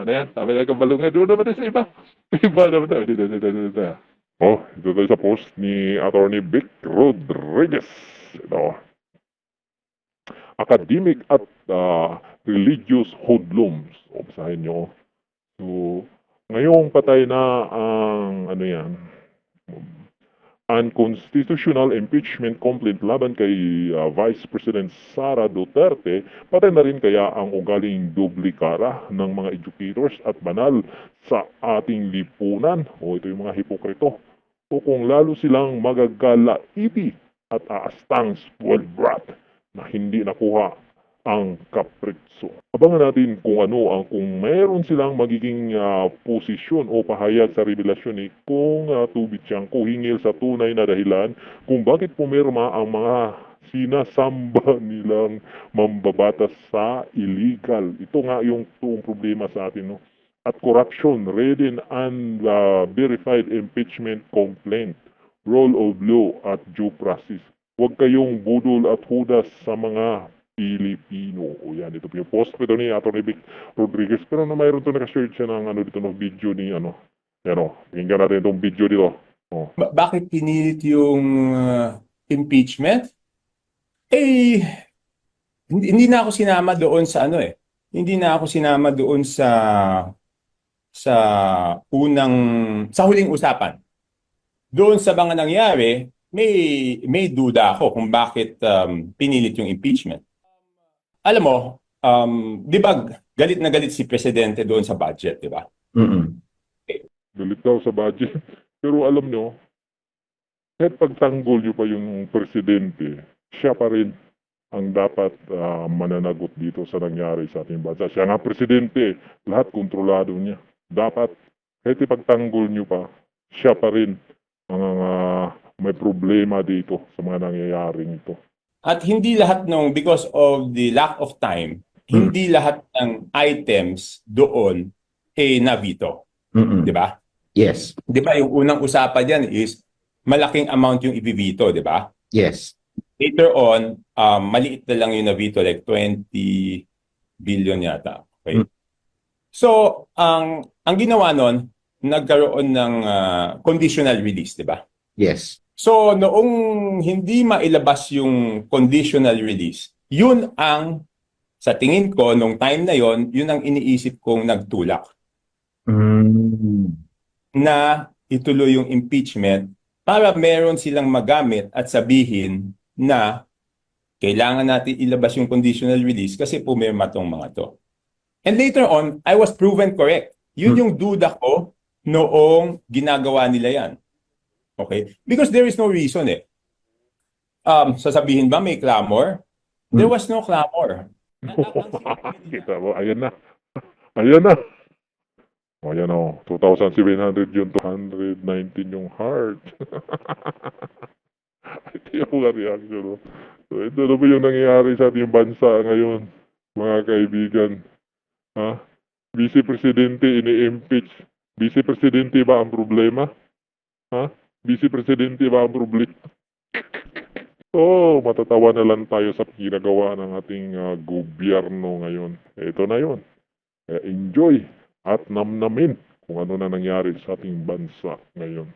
ano yan? Sabi ng kabalungan, doon naman tayo sa iba. Iba naman tayo. Dito. Oh, ito tayo sa post ni Attorney Vic Rodriguez. Ito, academic at religious hoodlums. O, basahin nyo. So, ngayong patay na ang, ano yan, unconstitutional impeachment complaint laban kay Vice President Sara Duterte, patay na rin kaya ang ugaling dublikara ng mga educators at banal sa ating lipunan. O ito yung mga hipokrito. O kung lalo silang magagalaiti at aastang spoiled brat na hindi nakuha ang kapritso. Abangan natin kung mayroon silang magiging posisyon o pahayag sa revelasyon ni kung Tubit Tiangco hingil sa tunay na dahilan kung bakit pumirma ang mga sinasamba nilang mambabatas sa illegal. Ito nga yung tuong problema sa atin, no? At corruption, read and verified impeachment complaint, rule of law at due process. Huwag kayong budol at hudas sa mga Pilipino. O yan, ito po yung post ko ito ni Atty. Vic Rodriguez. Pero na mayroon ito naka-search siya ng dito ng video ni yan o. Tingnan natin itong video dito. O. Bakit pinilit yung impeachment? Eh, hindi na ako sinama doon sa Hindi na ako sinama doon sa sa huling usapan. Doon sa mga nangyari, may duda ako kung bakit pinilit yung impeachment. Alam mo, 'di ba galit na galit si presidente doon sa budget, 'di ba? Galit daw sa budget. Pero alam nyo, kahit pagtanggol nyo pa yung presidente, siya pa rin ang dapat mananagot dito sa nangyari sa ating bansa. Siya nga presidente, lahat kontrolado niya. Dapat, kahit ipagtanggol nyo pa, siya pa rin ang may problema dito sa mga nangyayaring ito. At hindi lahat because of the lack of time, hindi lahat ng items doon na-veto. 'Di ba? Yes. 'Di ba yung unang usapan diyan is malaking amount yung ibibito, 'di ba? Yes. Later on, maliit na lang yung na-veto, like 20 billion yata. Okay? So, ang ginawa nun, nagkaroon ng conditional release, 'di ba? Yes. So, noong hindi mailabas yung conditional release, yun ang, sa tingin ko, nung time na yon, yun ang iniisip kong nagtulak na ituloy yung impeachment para meron silang magamit at sabihin na kailangan natin ilabas yung conditional release kasi pumirma tong mga to. And later on, I was proven correct. Yun yung duda ko noong ginagawa nila yan. Okay? Because there is no reason sasabihin ba may clamor? There was no clamor. Kita mo, ayan na. Ayan na. O, ayan o. 2,700 yung 219 yung heart. Ito yung mga reaction. No? So, ito na ba yung nangyayari sa ating bansa ngayon, mga kaibigan? Ha? Vice Presidente ini-impeach. Vice Presidente ba ang problema? Ha? Vice Presidente ba ang problema? Oh, matatawa na lang tayo sa ginagawa ng ating gobyerno ngayon. Ito na yon. Enjoy at namnamin kung ano na nangyari sa ating bansa ngayon.